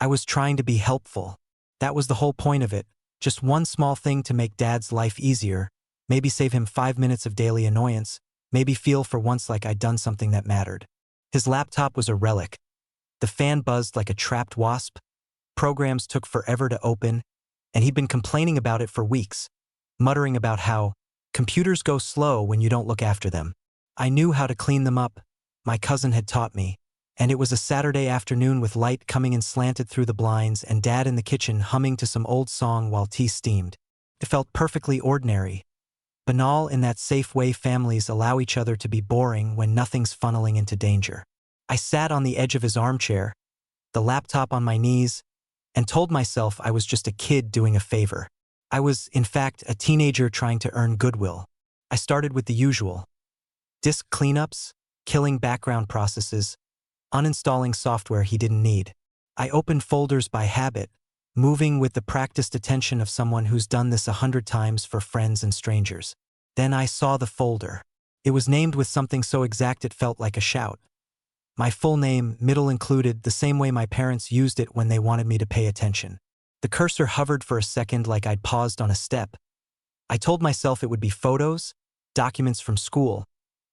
I was trying to be helpful. That was the whole point of it. Just one small thing to make Dad's life easier, maybe save him 5 minutes of daily annoyance, maybe feel for once like I'd done something that mattered. His laptop was a relic. The fan buzzed like a trapped wasp. Programs took forever to open, and he'd been complaining about it for weeks, muttering about how computers go slow when you don't look after them. I knew how to clean them up. My cousin had taught me. And it was a Saturday afternoon with light coming in slanted through the blinds and Dad in the kitchen humming to some old song while tea steamed. It felt perfectly ordinary. Banal in that safe way families allow each other to be boring when nothing's funneling into danger. I sat on the edge of his armchair, the laptop on my knees, and told myself I was just a kid doing a favor. I was, in fact, a teenager trying to earn goodwill. I started with the usual. Disk cleanups, killing background processes, uninstalling software he didn't need. I opened folders by habit, moving with the practiced attention of someone who's done this 100 times for friends and strangers. Then I saw the folder. It was named with something so exact it felt like a shout. My full name, middle included, the same way my parents used it when they wanted me to pay attention. The cursor hovered for a second like I'd paused on a step. I told myself it would be photos, documents from school,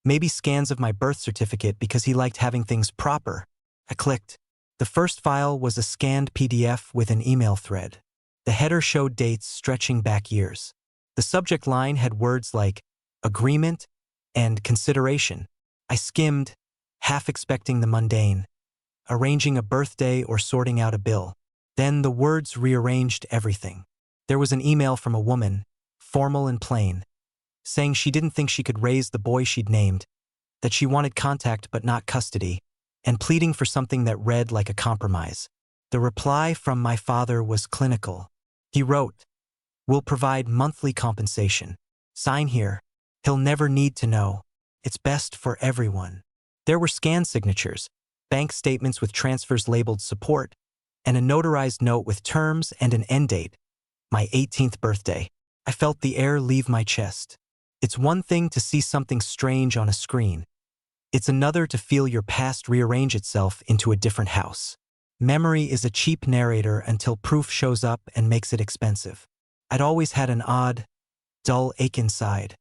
maybe scans of my birth certificate because he liked having things proper. I clicked. The first file was a scanned PDF with an email thread. The header showed dates stretching back years. The subject line had words like agreement and consideration. I skimmed, half expecting the mundane, arranging a birthday or sorting out a bill. Then the words rearranged everything. There was an email from a woman, formal and plain, saying she didn't think she could raise the boy she'd named, that she wanted contact but not custody, and pleading for something that read like a compromise. The reply from my father was clinical. He wrote, "We'll provide monthly compensation. Sign here. He'll never need to know. It's best for everyone." There were scanned signatures, bank statements with transfers labeled support, and a notarized note with terms and an end date, my 18th birthday. I felt the air leave my chest. It's one thing to see something strange on a screen. It's another to feel your past rearrange itself into a different house. Memory is a cheap narrator until proof shows up and makes it expensive. I'd always had an odd, dull ache inside,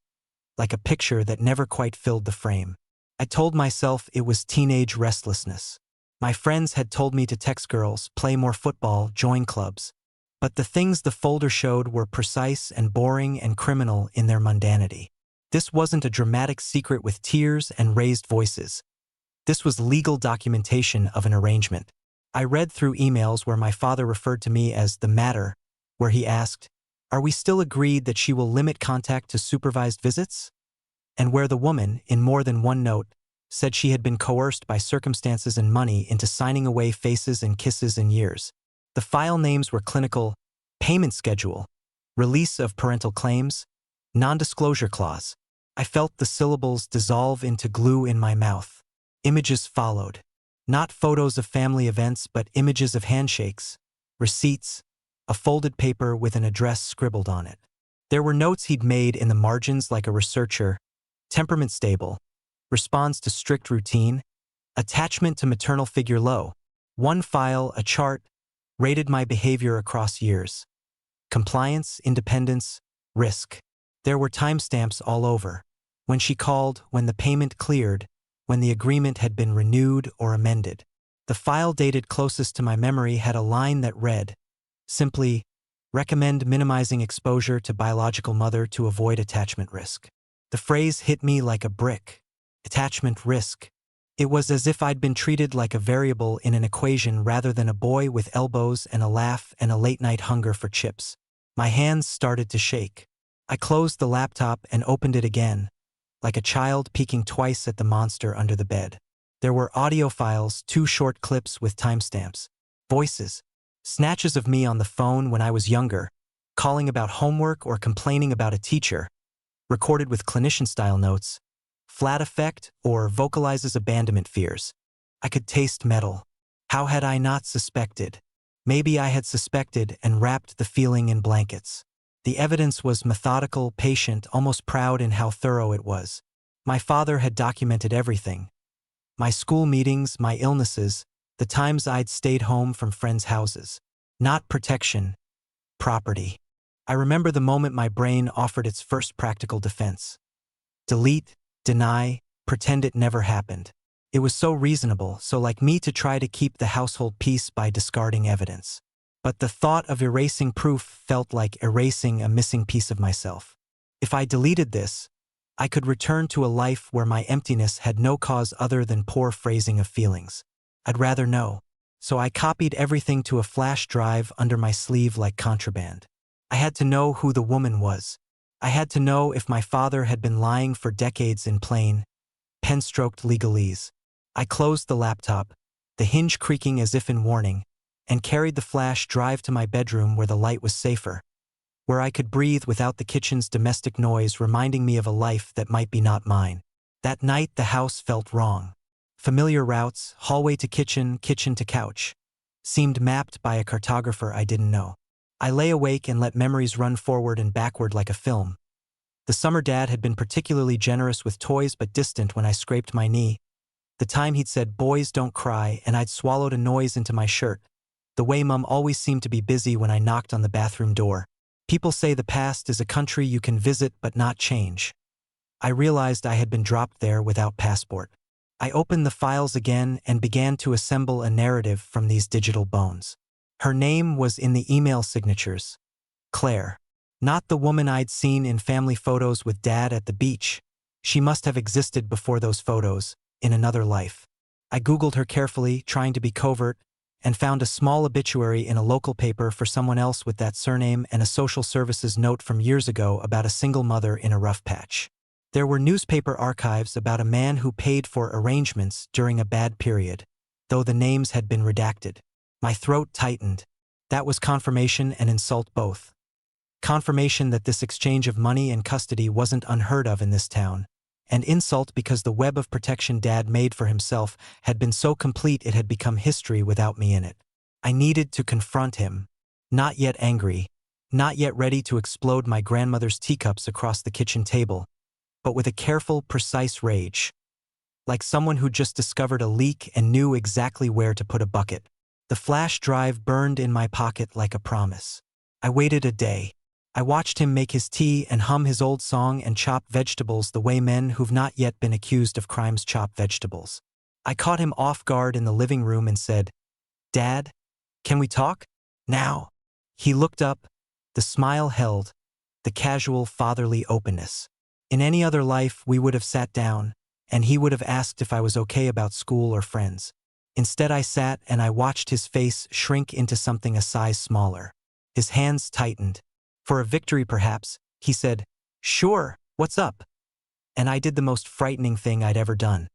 like a picture that never quite filled the frame. I told myself it was teenage restlessness. My friends had told me to text girls, play more football, join clubs. But the things the folder showed were precise and boring and criminal in their mundanity. This wasn't a dramatic secret with tears and raised voices. This was legal documentation of an arrangement. I read through emails where my father referred to me as the matter, where he asked, "Are we still agreed that she will limit contact to supervised visits?" And where the woman, in more than one note, said she had been coerced by circumstances and money into signing away faces and kisses and years. The file names were clinical, payment schedule, release of parental claims, non-disclosure clause. I felt the syllables dissolve into glue in my mouth. Images followed. Not photos of family events, but images of handshakes, receipts, a folded paper with an address scribbled on it. There were notes he'd made in the margins like a researcher: temperament stable, responds to strict routine, attachment to maternal figure low. One file, a chart, rated my behavior across years. Compliance, independence, risk. There were timestamps all over. When she called, when the payment cleared, when the agreement had been renewed or amended. The file dated closest to my memory had a line that read, simply, "Recommend minimizing exposure to biological mother to avoid attachment risk." The phrase hit me like a brick. Attachment risk. It was as if I'd been treated like a variable in an equation rather than a boy with elbows and a laugh and a late-night hunger for chips. My hands started to shake. I closed the laptop and opened it again, like a child peeking twice at the monster under the bed. There were audio files, 2 short clips with timestamps, voices, snatches of me on the phone when I was younger, calling about homework or complaining about a teacher, recorded with clinician-style notes, flat effect, or vocalizes abandonment fears. I could taste metal. How had I not suspected? Maybe I had suspected and wrapped the feeling in blankets. The evidence was methodical, patient, almost proud in how thorough it was. My father had documented everything. My school meetings, my illnesses, The times I'd stayed home from friends' houses. Not protection, property. I remember the moment my brain offered its first practical defense. Delete, deny, pretend it never happened. It was so reasonable, so like me to try to keep the household peace by discarding evidence. But the thought of erasing proof felt like erasing a missing piece of myself. If I deleted this, I could return to a life where my emptiness had no cause other than poor phrasing of feelings. I'd rather know. So I copied everything to a flash drive under my sleeve like contraband. I had to know who the woman was. I had to know if my father had been lying for decades in plain, pen-stroked legalese. I closed the laptop, the hinge creaking as if in warning, and carried the flash drive to my bedroom where the light was safer, where I could breathe without the kitchen's domestic noise reminding me of a life that might be not mine. That night the house felt wrong. Familiar routes, hallway to kitchen, kitchen to couch, seemed mapped by a cartographer I didn't know. I lay awake and let memories run forward and backward like a film. The summer dad had been particularly generous with toys but distant when I scraped my knee. The time he'd said, "Boys don't cry," and I'd swallowed a noise into my shirt. The way Mum always seemed to be busy when I knocked on the bathroom door. People say the past is a country you can visit but not change. I realized I had been dropped there without passport. I opened the files again and began to assemble a narrative from these digital bones. Her name was in the email signatures. Claire. Not the woman I'd seen in family photos with Dad at the beach. She must have existed before those photos, in another life. I Googled her carefully, trying to be covert, and found a small obituary in a local paper for someone else with that surname and a social services note from years ago about a single mother in a rough patch. There were newspaper archives about a man who paid for arrangements during a bad period, though the names had been redacted. My throat tightened. That was confirmation and insult both. Confirmation that this exchange of money and custody wasn't unheard of in this town, and insult because the web of protection Dad made for himself had been so complete it had become history without me in it. I needed to confront him. Not yet angry, not yet ready to explode my grandmother's teacups across the kitchen table, but with a careful, precise rage. Like someone who just discovered a leak and knew exactly where to put a bucket. The flash drive burned in my pocket like a promise. I waited a day. I watched him make his tea and hum his old song and chop vegetables the way men who've not yet been accused of crimes chop vegetables. I caught him off guard in the living room and said, "Dad, can we talk? Now?" He looked up, the smile held, the casual fatherly openness. In any other life we would have sat down, and he would have asked if I was okay about school or friends. Instead I sat and I watched his face shrink into something a size smaller. His hands tightened. For a victory perhaps, he said, "Sure, what's up?" And I did the most frightening thing I'd ever done.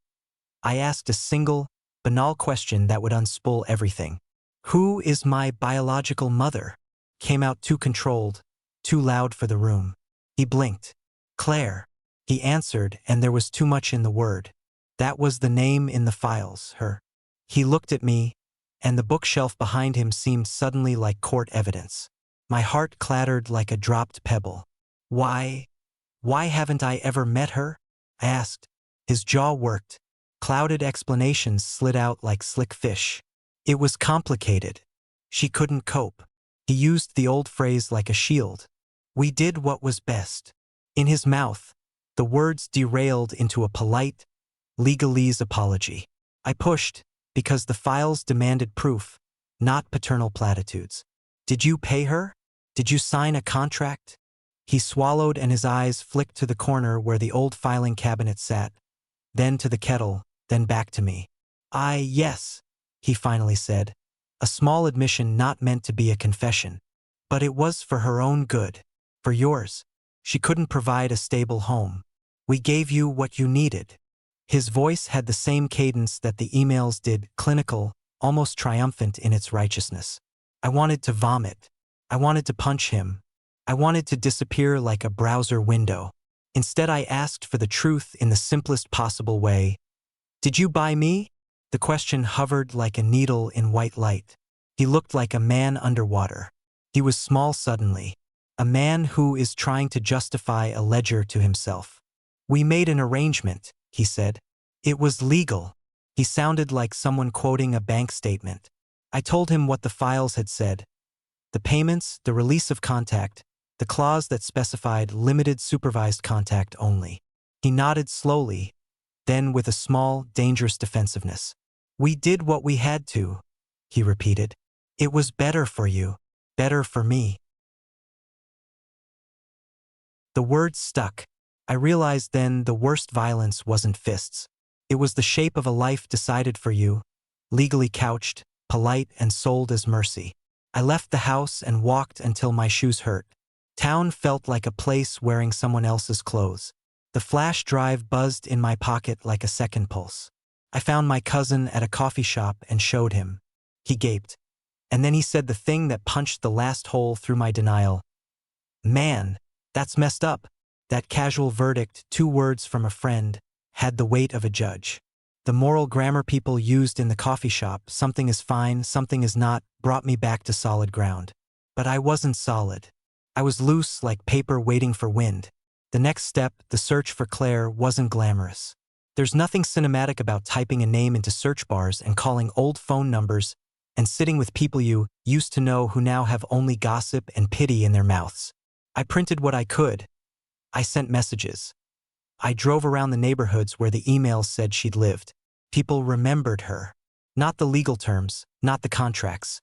I asked a single, banal question that would unspool everything. "Who is my biological mother?" Came out too controlled, too loud for the room. He blinked. "Claire." He answered, and there was too much in the word. That was the name in the files, her. He looked at me, and the bookshelf behind him seemed suddenly like court evidence. My heart clattered like a dropped pebble. Why haven't I ever met her?" I asked. His jaw worked. Clouded explanations slid out like slick fish. It was complicated. She couldn't cope. He used the old phrase like a shield. We did what was best. In his mouth, the words derailed into a polite, legalese apology. I pushed, because the files demanded proof, not paternal platitudes. "Did you pay her? Did you sign a contract?" He swallowed and his eyes flicked to the corner where the old filing cabinet sat, then to the kettle, then back to me. Yes," he finally said, a small admission not meant to be a confession. "But it was for her own good. For yours. She couldn't provide a stable home. We gave you what you needed." His voice had the same cadence that the emails did, clinical, almost triumphant in its righteousness. I wanted to vomit. I wanted to punch him. I wanted to disappear like a browser window. Instead, I asked for the truth in the simplest possible way. "Did you buy me?" The question hovered like a needle in white light. He looked like a man underwater. He was small suddenly. A man who is trying to justify a ledger to himself. "We made an arrangement," he said. "It was legal." He sounded like someone quoting a bank statement. I told him what the files had said. The payments, the release of contact, the clause that specified limited supervised contact only. He nodded slowly, then with a small, dangerous defensiveness. "We did what we had to," he repeated. "It was better for you, better for me." The words stuck. I realized then the worst violence wasn't fists. It was the shape of a life decided for you, legally couched, polite, and sold as mercy. I left the house and walked until my shoes hurt. Town felt like a place wearing someone else's clothes. The flash drive buzzed in my pocket like a second pulse. I found my cousin at a coffee shop and showed him. He gaped. And then he said the thing that punched the last hole through my denial. "Man, that's messed up." That casual verdict, 2 words from a friend, had the weight of a judge. The moral grammar people used in the coffee shop, something is fine, something is not, brought me back to solid ground. But I wasn't solid. I was loose like paper waiting for wind. The next step, the search for Claire, wasn't glamorous. There's nothing cinematic about typing a name into search bars and calling old phone numbers and sitting with people you used to know who now have only gossip and pity in their mouths. I printed what I could. I sent messages. I drove around the neighborhoods where the emails said she'd lived. People remembered her. Not the legal terms, not the contracts.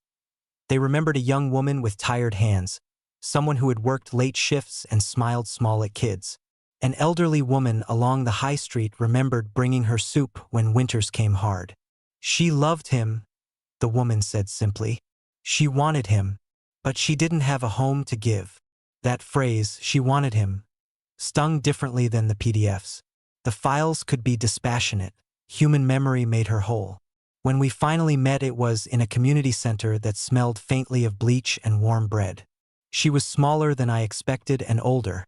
They remembered a young woman with tired hands, someone who had worked late shifts and smiled small at kids. An elderly woman along the high street remembered bringing her soup when winters came hard. She loved him, the woman said simply. She wanted him, but she didn't have a home to give. That phrase, "she wanted him," stung differently than the PDFs. The files could be dispassionate. Human memory made her whole. When we finally met, it was in a community center that smelled faintly of bleach and warm bread. She was smaller than I expected and older,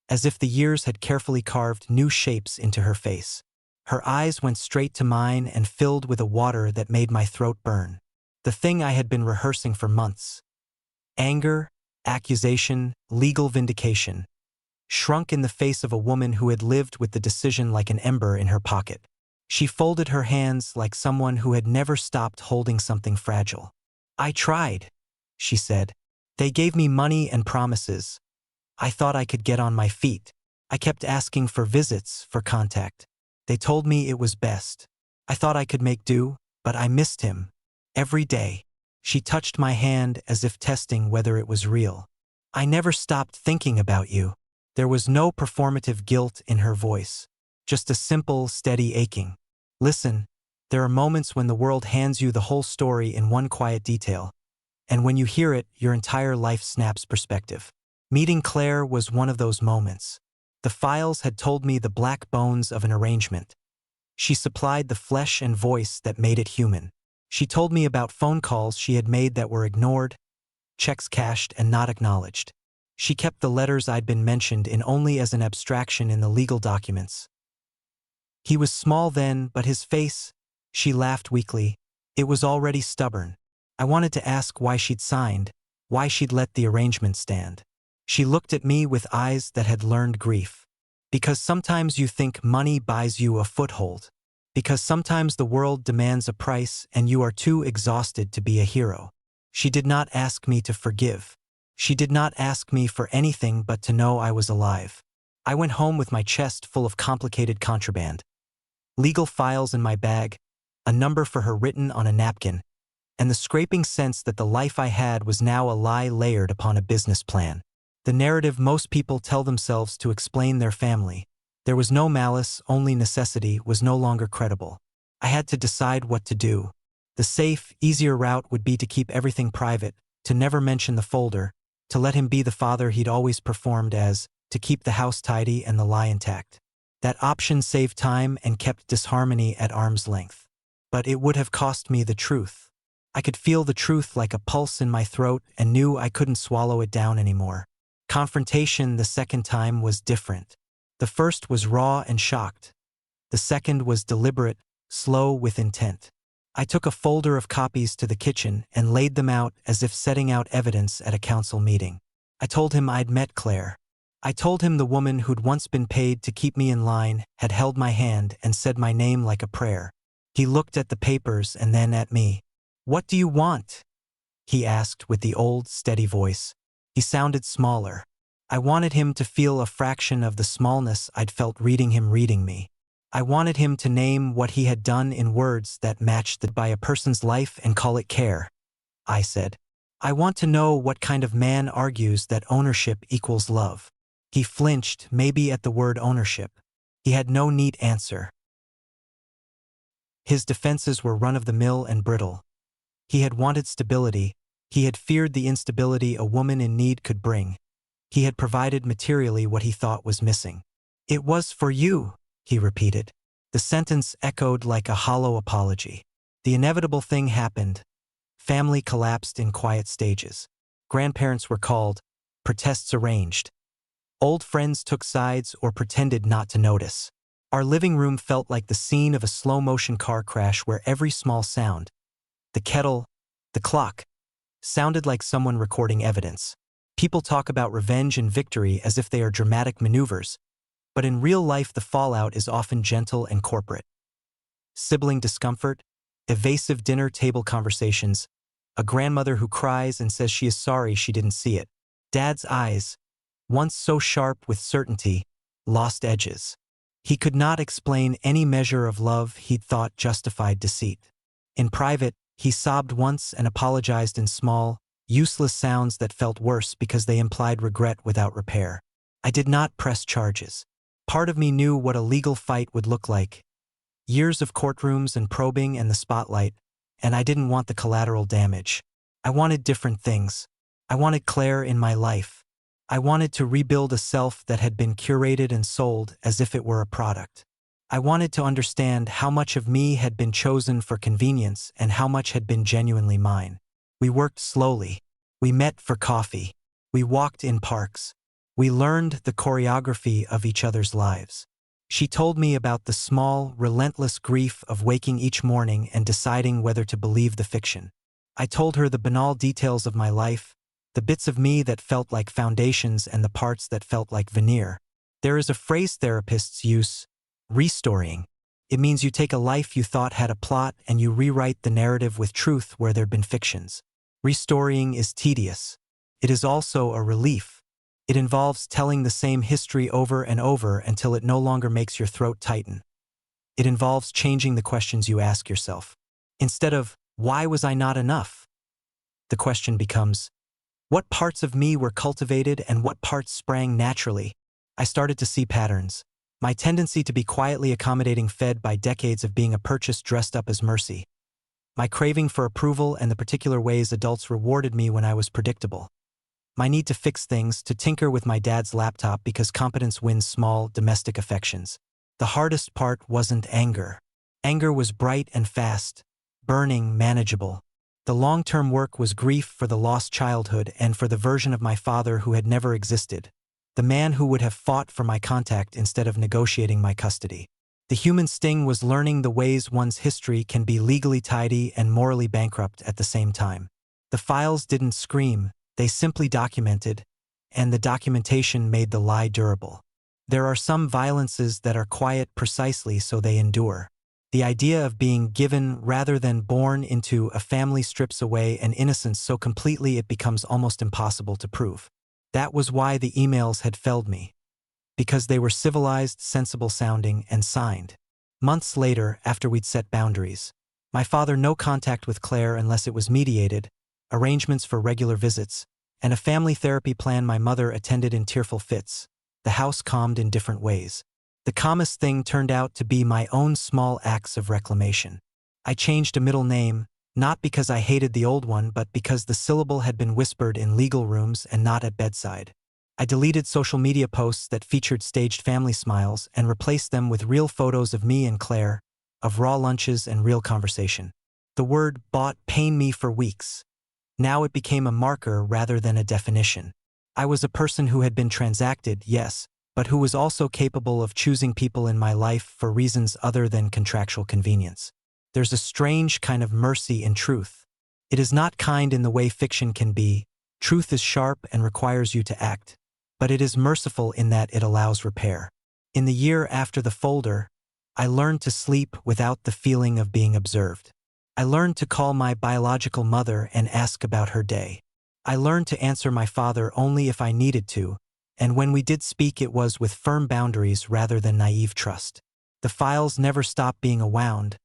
as if the years had carefully carved new shapes into her face. Her eyes went straight to mine and filled with a water that made my throat burn. The thing I had been rehearsing for months. Anger, accusation, legal vindication, shrunk in the face of a woman who had lived with the decision like an ember in her pocket. She folded her hands like someone who had never stopped holding something fragile. "I tried," she said. "They gave me money and promises. I thought I could get on my feet. I kept asking for visits, for contact. They told me it was best. I thought I could make do, but I missed him. Every day." She touched my hand as if testing whether it was real. "I never stopped thinking about you." There was no performative guilt in her voice, just a simple, steady aching. "Listen, there are moments when the world hands you the whole story in one quiet detail, and when you hear it, your entire life snaps perspective. Meeting Claire was one of those moments. The files had told me the black bones of an arrangement. She supplied the flesh and voice that made it human. She told me about phone calls she had made that were ignored, checks cashed and not acknowledged. She kept the letters I'd been mentioned in only as an abstraction in the legal documents. He was small then, but his face, she laughed weakly, it was already stubborn. I wanted to ask why she'd signed, why she'd let the arrangement stand. She looked at me with eyes that had learned grief. Because sometimes you think money buys you a foothold. Because sometimes the world demands a price and you are too exhausted to be a hero. She did not ask me to forgive. She did not ask me for anything but to know I was alive. I went home with my chest full of complicated contraband. Legal files in my bag, a number for her written on a napkin, and the scraping sense that the life I had was now a lie layered upon a business plan. The narrative most people tell themselves to explain their family. There was no malice, only necessity, was no longer credible. I had to decide what to do. The safe, easier route would be to keep everything private, to never mention the folder, to let him be the father he'd always performed as, to keep the house tidy and the lie intact. That option saved time and kept disharmony at arm's length. But it would have cost me the truth. I could feel the truth like a pulse in my throat and knew I couldn't swallow it down anymore. Confrontation the second time was different. The first was raw and shocked. The second was deliberate, slow with intent. I took a folder of copies to the kitchen and laid them out as if setting out evidence at a council meeting. I told him I'd met Claire. I told him the woman who'd once been paid to keep me in line had held my hand and said my name like a prayer. He looked at the papers and then at me. "What do you want?" he asked with the old, steady voice. He sounded smaller. I wanted him to feel a fraction of the smallness I'd felt reading him reading me. I wanted him to name what he had done in words that matched by a person's life and call it care. I said, "I want to know what kind of man argues that ownership equals love." He flinched, maybe at the word ownership. He had no neat answer. His defenses were run-of-the-mill and brittle. He had wanted stability. He had feared the instability a woman in need could bring. He had provided materially what he thought was missing. "It was for you," he repeated. The sentence echoed like a hollow apology. The inevitable thing happened. Family collapsed in quiet stages. Grandparents were called. Protests arranged. Old friends took sides or pretended not to notice. Our living room felt like the scene of a slow-motion car crash where every small sound, the kettle, the clock, sounded like someone recording evidence. People talk about revenge and victory as if they are dramatic maneuvers, but in real life the fallout is often gentle and corporate. Sibling discomfort, evasive dinner table conversations, a grandmother who cries and says she is sorry she didn't see it. Dad's eyes, once so sharp with certainty, lost edges. He could not explain any measure of love he'd thought justified deceit. In private, he sobbed once and apologized in small, useless sounds that felt worse because they implied regret without repair. I did not press charges. Part of me knew what a legal fight would look like. Years of courtrooms and probing and the spotlight, and I didn't want the collateral damage. I wanted different things. I wanted Claire in my life. I wanted to rebuild a self that had been curated and sold as if it were a product. I wanted to understand how much of me had been chosen for convenience and how much had been genuinely mine. We worked slowly. We met for coffee. We walked in parks. We learned the choreography of each other's lives. She told me about the small, relentless grief of waking each morning and deciding whether to believe the fiction. I told her the banal details of my life, the bits of me that felt like foundations and the parts that felt like veneer. There is a phrase therapists use, restoring. It means you take a life you thought had a plot and you rewrite the narrative with truth where there'd been fictions. Restoring is tedious. It is also a relief. It involves telling the same history over and over until it no longer makes your throat tighten. It involves changing the questions you ask yourself. Instead of, "Why was I not enough?" the question becomes, what parts of me were cultivated and what parts sprang naturally? I started to see patterns. My tendency to be quietly accommodating fed by decades of being a purchase dressed up as mercy. My craving for approval and the particular ways adults rewarded me when I was predictable. My need to fix things, to tinker with my dad's laptop because competence wins small, domestic affections. The hardest part wasn't anger. Anger was bright and fast, burning, manageable. The long-term work was grief for the lost childhood and for the version of my father who had never existed, the man who would have fought for my contact instead of negotiating my custody. The human sting was learning the ways one's history can be legally tidy and morally bankrupt at the same time. The files didn't scream, they simply documented, and the documentation made the lie durable. There are some violences that are quiet precisely so they endure. The idea of being given rather than born into a family strips away an innocence so completely it becomes almost impossible to prove. That was why the emails had felled me. Because they were civilized, sensible-sounding, and signed. Months later, after we'd set boundaries, my father no contact with Claire unless it was mediated, arrangements for regular visits, and a family therapy plan my mother attended in tearful fits. The house calmed in different ways. The calmest thing turned out to be my own small acts of reclamation. I changed a middle name, not because I hated the old one but because the syllable had been whispered in legal rooms and not at bedside. I deleted social media posts that featured staged family smiles and replaced them with real photos of me and Claire, of raw lunches and real conversation. The word bought pained me for weeks. Now it became a marker rather than a definition. I was a person who had been transacted, yes, but who was also capable of choosing people in my life for reasons other than contractual convenience. There's a strange kind of mercy in truth. It is not kind in the way fiction can be. Truth is sharp and requires you to act. But it is merciful in that it allows repair. In the year after the folder, I learned to sleep without the feeling of being observed. I learned to call my biological mother and ask about her day. I learned to answer my father only if I needed to, and when we did speak it was with firm boundaries rather than naive trust. The files never stopped being a wound,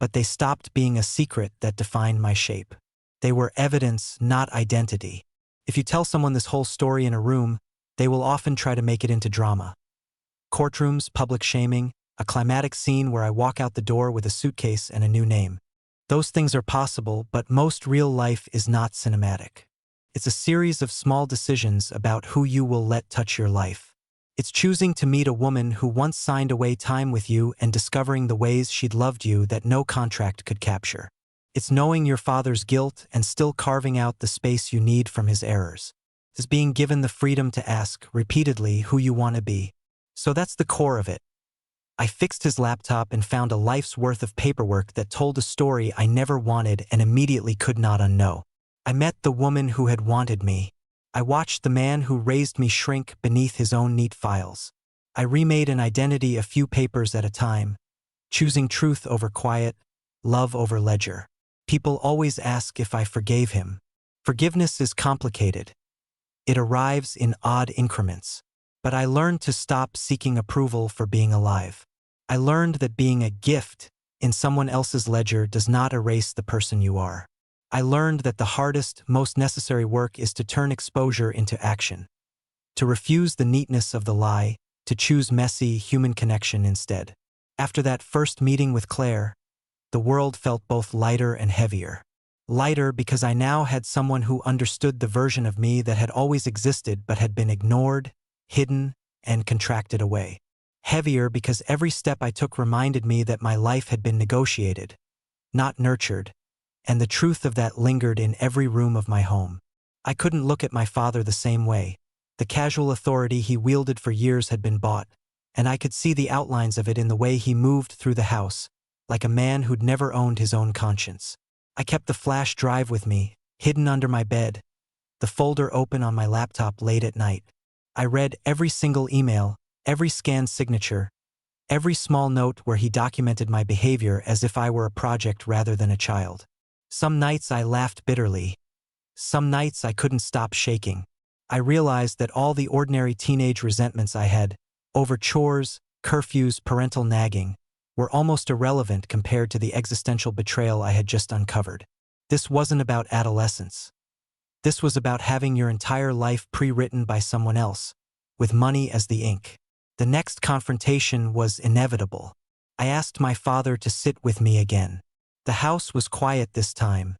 but they stopped being a secret that defined my shape. They were evidence, not identity. If you tell someone this whole story in a room, they will often try to make it into drama. Courtrooms, public shaming, a climatic scene where I walk out the door with a suitcase and a new name. Those things are possible, but most real life is not cinematic. It's a series of small decisions about who you will let touch your life. It's choosing to meet a woman who once signed away time with you and discovering the ways she'd loved you that no contract could capture. It's knowing your father's guilt and still carving out the space you need from his errors. It's being given the freedom to ask, repeatedly, who you want to be. So that's the core of it. I fixed his laptop and found a life's worth of paperwork that told a story I never wanted and immediately could not unknow. I met the woman who had wanted me. I watched the man who raised me shrink beneath his own neat files. I remade an identity a few papers at a time, choosing truth over quiet, love over ledger. People always ask if I forgave him. Forgiveness is complicated. It arrives in odd increments. But I learned to stop seeking approval for being alive. I learned that being a gift in someone else's ledger does not erase the person you are. I learned that the hardest, most necessary work is to turn exposure into action, to refuse the neatness of the lie, to choose messy, human connection instead. After that first meeting with Claire, the world felt both lighter and heavier. Lighter because I now had someone who understood the version of me that had always existed but had been ignored, hidden, and contracted away. Heavier because every step I took reminded me that my life had been negotiated, not nurtured, and the truth of that lingered in every room of my home. I couldn't look at my father the same way. The casual authority he wielded for years had been bought, and I could see the outlines of it in the way he moved through the house, like a man who'd never owned his own conscience. I kept the flash drive with me, hidden under my bed, the folder open on my laptop late at night. I read every single email, every scanned signature, every small note where he documented my behavior as if I were a project rather than a child. Some nights I laughed bitterly. Some nights I couldn't stop shaking. I realized that all the ordinary teenage resentments I had, over chores, curfews, parental nagging, were almost irrelevant compared to the existential betrayal I had just uncovered. This wasn't about adolescence. This was about having your entire life pre-written by someone else, with money as the ink. The next confrontation was inevitable. I asked my father to sit with me again. The house was quiet this time.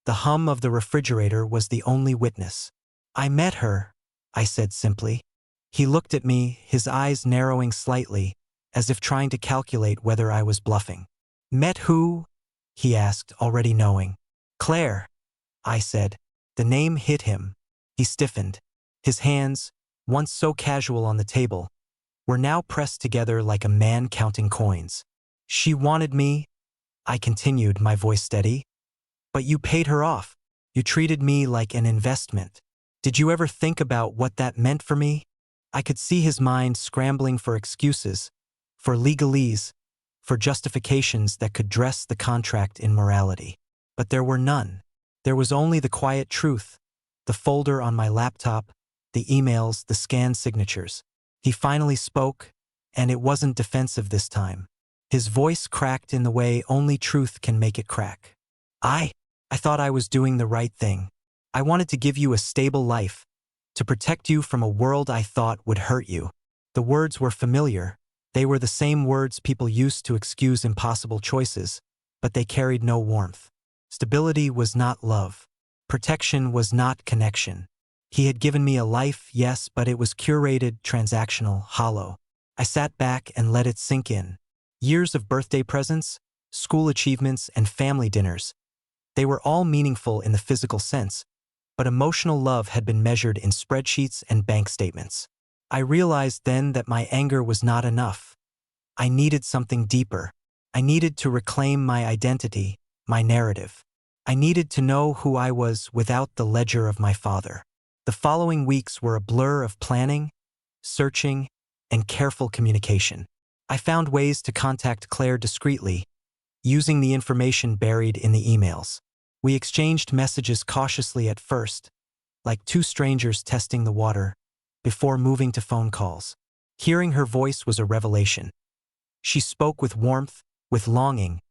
The hum of the refrigerator was the only witness. "I met her," I said simply. He looked at me, his eyes narrowing slightly, as if trying to calculate whether I was bluffing. "Met who?" he asked, already knowing. "Claire," I said. The name hit him. He stiffened. His hands, once so casual on the table, were now pressed together like a man counting coins. "She wanted me," I continued, my voice steady. "But you paid her off. You treated me like an investment. Did you ever think about what that meant for me?" I could see his mind scrambling for excuses, for legalese, for justifications that could dress the contract in morality. But there were none. There was only the quiet truth, the folder on my laptop, the emails, the scanned signatures. He finally spoke, and it wasn't defensive this time. His voice cracked in the way only truth can make it crack. I thought I was doing the right thing. I wanted to give you a stable life, to protect you from a world I thought would hurt you." The words were familiar. They were the same words people used to excuse impossible choices, but they carried no warmth. Stability was not love. Protection was not connection. He had given me a life, yes, but it was curated, transactional, hollow. I sat back and let it sink in. Years of birthday presents, school achievements, and family dinners. They were all meaningful in the physical sense, but emotional love had been measured in spreadsheets and bank statements. I realized then that my anger was not enough. I needed something deeper. I needed to reclaim my identity, my narrative. I needed to know who I was without the ledger of my father. The following weeks were a blur of planning, searching, and careful communication. I found ways to contact Claire discreetly, using the information buried in the emails. We exchanged messages cautiously at first, like two strangers testing the water, before moving to phone calls. Hearing her voice was a revelation. She spoke with warmth, with longing,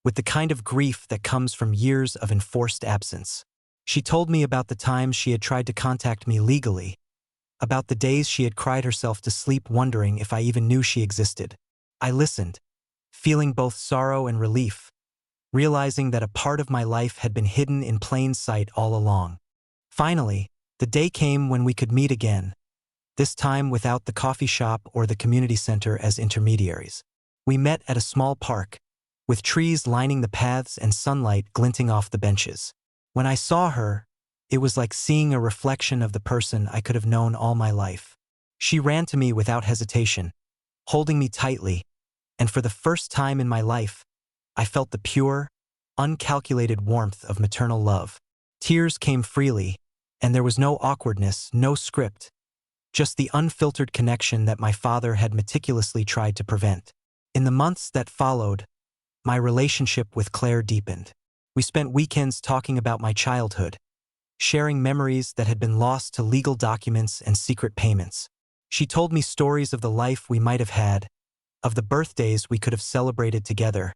with the kind of grief that comes from years of enforced absence. She told me about the times she had tried to contact me legally, about the days she had cried herself to sleep wondering if I even knew she existed. I listened, feeling both sorrow and relief, realizing that a part of my life had been hidden in plain sight all along. Finally, the day came when we could meet again, this time without the coffee shop or the community center as intermediaries. We met at a small park, with trees lining the paths and sunlight glinting off the benches. When I saw her, it was like seeing a reflection of the person I could have known all my life. She ran to me without hesitation, holding me tightly, and for the first time in my life, I felt the pure, uncalculated warmth of maternal love. Tears came freely, and there was no awkwardness, no script, just the unfiltered connection that my father had meticulously tried to prevent. In the months that followed, my relationship with Claire deepened. We spent weekends talking about my childhood, sharing memories that had been lost to legal documents and secret payments. She told me stories of the life we might have had, of the birthdays we could have celebrated together,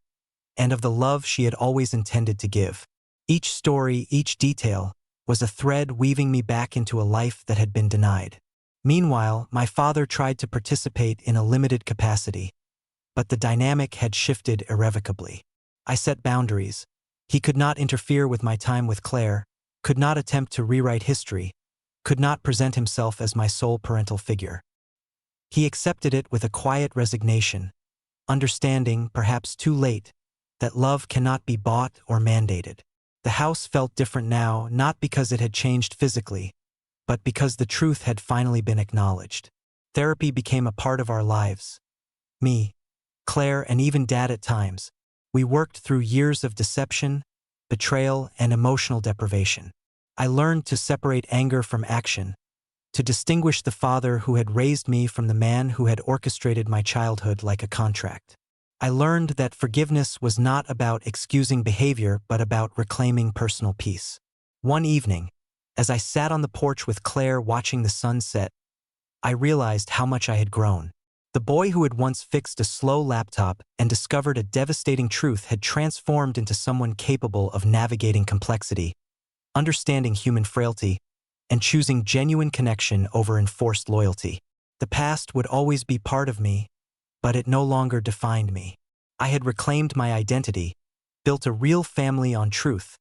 and of the love she had always intended to give. Each story, each detail, was a thread weaving me back into a life that had been denied. Meanwhile, my father tried to participate in a limited capacity, but the dynamic had shifted irrevocably. I set boundaries. He could not interfere with my time with Claire, could not attempt to rewrite history, could not present himself as my sole parental figure. He accepted it with a quiet resignation, understanding, perhaps too late, that love cannot be bought or mandated. The house felt different now, not because it had changed physically, but because the truth had finally been acknowledged. Therapy became a part of our lives. Me, Claire, and even Dad at times. We worked through years of deception, betrayal, and emotional deprivation. I learned to separate anger from action, to distinguish the father who had raised me from the man who had orchestrated my childhood like a contract. I learned that forgiveness was not about excusing behavior but about reclaiming personal peace. One evening, as I sat on the porch with Claire watching the sun set, I realized how much I had grown. The boy who had once fixed a slow laptop and discovered a devastating truth had transformed into someone capable of navigating complexity, understanding human frailty, and choosing genuine connection over enforced loyalty. The past would always be part of me, but it no longer defined me. I had reclaimed my identity, built a real family on truth,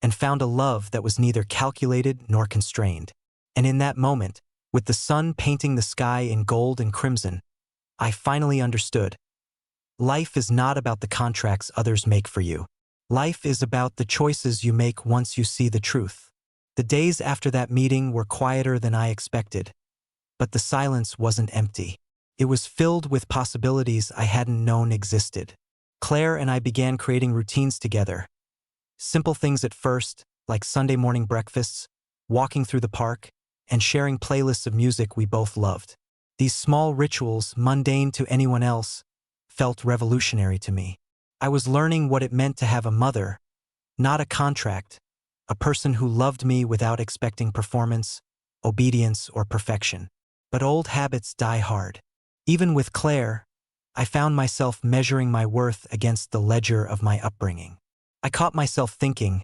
and found a love that was neither calculated nor constrained. And in that moment, with the sun painting the sky in gold and crimson, I finally understood. Life is not about the contracts others make for you. Life is about the choices you make once you see the truth. The days after that meeting were quieter than I expected, but the silence wasn't empty. It was filled with possibilities I hadn't known existed. Claire and I began creating routines together. Simple things at first, like Sunday morning breakfasts, walking through the park, and sharing playlists of music we both loved. These small rituals, mundane to anyone else, felt revolutionary to me. I was learning what it meant to have a mother, not a contract, a person who loved me without expecting performance, obedience, or perfection. But old habits die hard. Even with Claire, I found myself measuring my worth against the ledger of my upbringing. I caught myself thinking,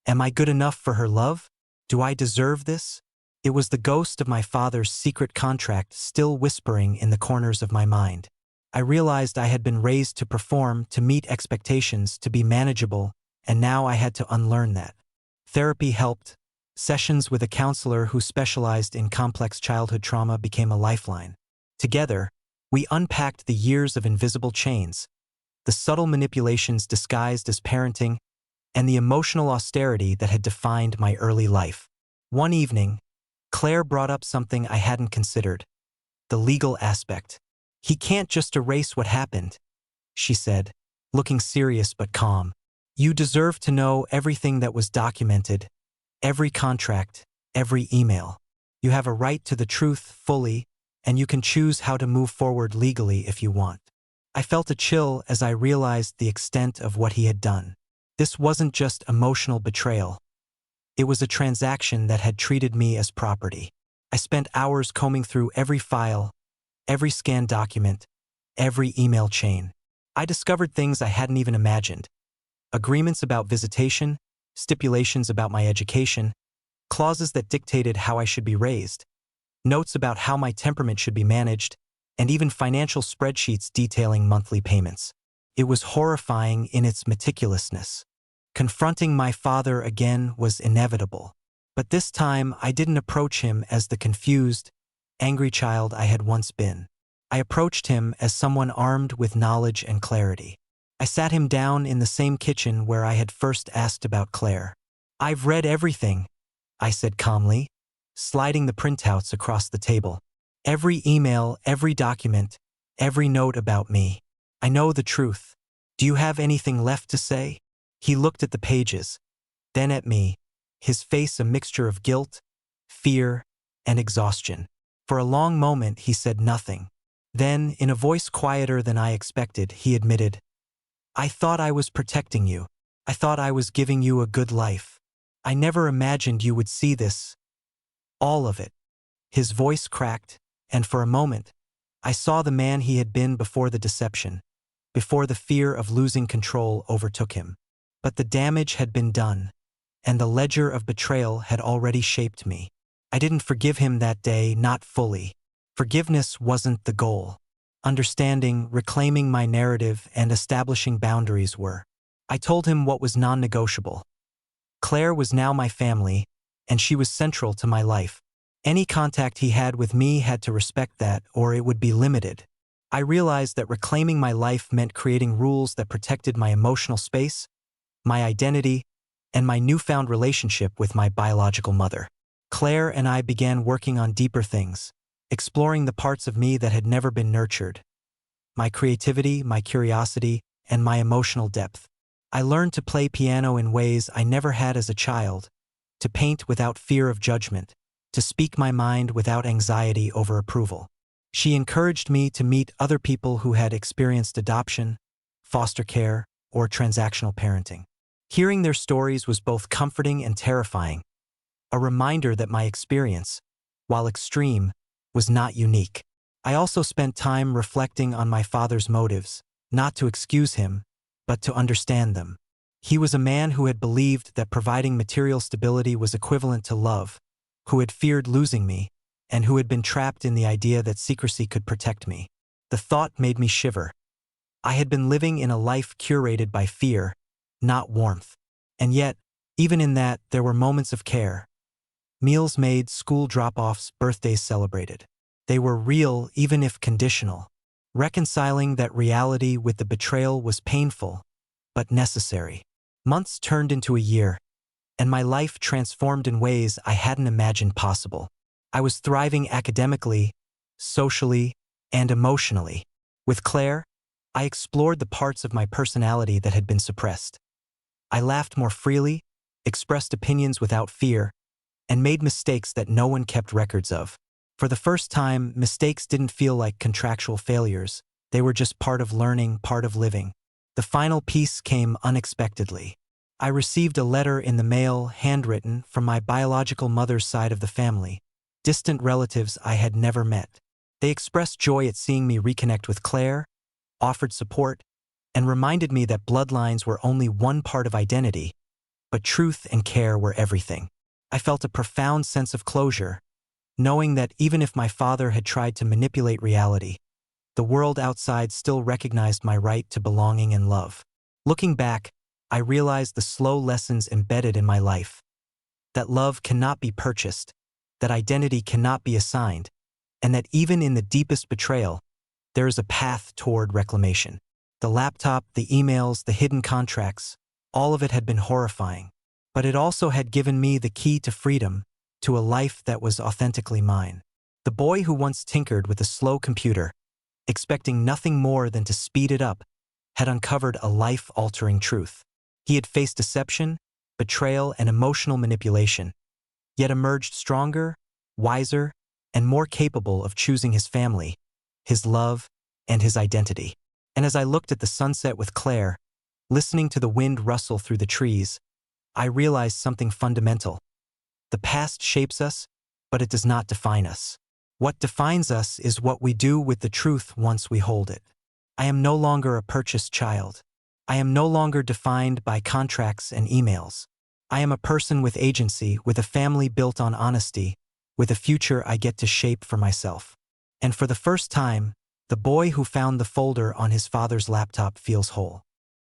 am I good enough for her love? Do I deserve this? It was the ghost of my father's secret contract still whispering in the corners of my mind. I realized I had been raised to perform, to meet expectations, to be manageable, and now I had to unlearn that. Therapy helped. Sessions with a counselor who specialized in complex childhood trauma became a lifeline. Together, we unpacked the years of invisible chains, the subtle manipulations disguised as parenting, and the emotional austerity that had defined my early life. One evening, Claire brought up something I hadn't considered: the legal aspect. "He can't just erase what happened," she said, looking serious but calm. "You deserve to know everything that was documented, every contract, every email. You have a right to the truth fully, and you can choose how to move forward legally if you want." I felt a chill as I realized the extent of what he had done. This wasn't just emotional betrayal. It was a transaction that had treated me as property. I spent hours combing through every file, every scanned document, every email chain. I discovered things I hadn't even imagined. Agreements about visitation, stipulations about my education, clauses that dictated how I should be raised, notes about how my temperament should be managed, and even financial spreadsheets detailing monthly payments. It was horrifying in its meticulousness. Confronting my father again was inevitable. But this time, I didn't approach him as the confused, angry child I had once been. I approached him as someone armed with knowledge and clarity. I sat him down in the same kitchen where I had first asked about Claire. "I've read everything," I said calmly, sliding the printouts across the table. "Every email, every document, every note about me. I know the truth. Do you have anything left to say?" He looked at the pages, then at me, his face a mixture of guilt, fear, and exhaustion. For a long moment, he said nothing. Then, in a voice quieter than I expected, he admitted, "I thought I was protecting you. I thought I was giving you a good life. I never imagined you would see this. All of it." His voice cracked, and for a moment, I saw the man he had been before the deception, before the fear of losing control overtook him. But the damage had been done, and the ledger of betrayal had already shaped me. I didn't forgive him that day, not fully. Forgiveness wasn't the goal. Understanding, reclaiming my narrative, and establishing boundaries were. I told him what was non-negotiable. Claire was now my family, and she was central to my life. Any contact he had with me had to respect that, or it would be limited. I realized that reclaiming my life meant creating rules that protected my emotional space, my identity, and my newfound relationship with my biological mother. Claire and I began working on deeper things, exploring the parts of me that had never been nurtured. My creativity, my curiosity, and my emotional depth. I learned to play piano in ways I never had as a child, to paint without fear of judgment, to speak my mind without anxiety over approval. She encouraged me to meet other people who had experienced adoption, foster care, or transactional parenting. Hearing their stories was both comforting and terrifying, a reminder that my experience, while extreme, was not unique. I also spent time reflecting on my father's motives, not to excuse him, but to understand them. He was a man who had believed that providing material stability was equivalent to love, who had feared losing me, and who had been trapped in the idea that secrecy could protect me. The thought made me shiver. I had been living in a life curated by fear, not warmth. And yet, even in that, there were moments of care. Meals made, school drop-offs, birthdays celebrated. They were real, even if conditional. Reconciling that reality with the betrayal was painful, but necessary. Months turned into a year, and my life transformed in ways I hadn't imagined possible. I was thriving academically, socially, and emotionally. With Claire, I explored the parts of my personality that had been suppressed. I laughed more freely, expressed opinions without fear, and made mistakes that no one kept records of. For the first time, mistakes didn't feel like contractual failures. They were just part of learning, part of living. The final piece came unexpectedly. I received a letter in the mail, handwritten, from my biological mother's side of the family, distant relatives I had never met. They expressed joy at seeing me reconnect with Claire, offered support, and reminded me that bloodlines were only one part of identity, but truth and care were everything. I felt a profound sense of closure, knowing that even if my father had tried to manipulate reality, the world outside still recognized my right to belonging and love. Looking back, I realized the slow lessons embedded in my life. That love cannot be purchased, that identity cannot be assigned, and that even in the deepest betrayal, there is a path toward reclamation. The laptop, the emails, the hidden contracts, all of it had been horrifying. But it also had given me the key to freedom, to a life that was authentically mine. The boy who once tinkered with a slow computer, expecting nothing more than to speed it up, had uncovered a life-altering truth. He had faced deception, betrayal, and emotional manipulation, yet emerged stronger, wiser, and more capable of choosing his family, his love, and his identity. And as I looked at the sunset with Claire, listening to the wind rustle through the trees, I realized something fundamental. The past shapes us, but it does not define us. What defines us is what we do with the truth once we hold it. I am no longer a purchased child. I am no longer defined by contracts and emails. I am a person with agency, with a family built on honesty, with a future I get to shape for myself. And for the first time, the boy who found the folder on his father's laptop feels whole.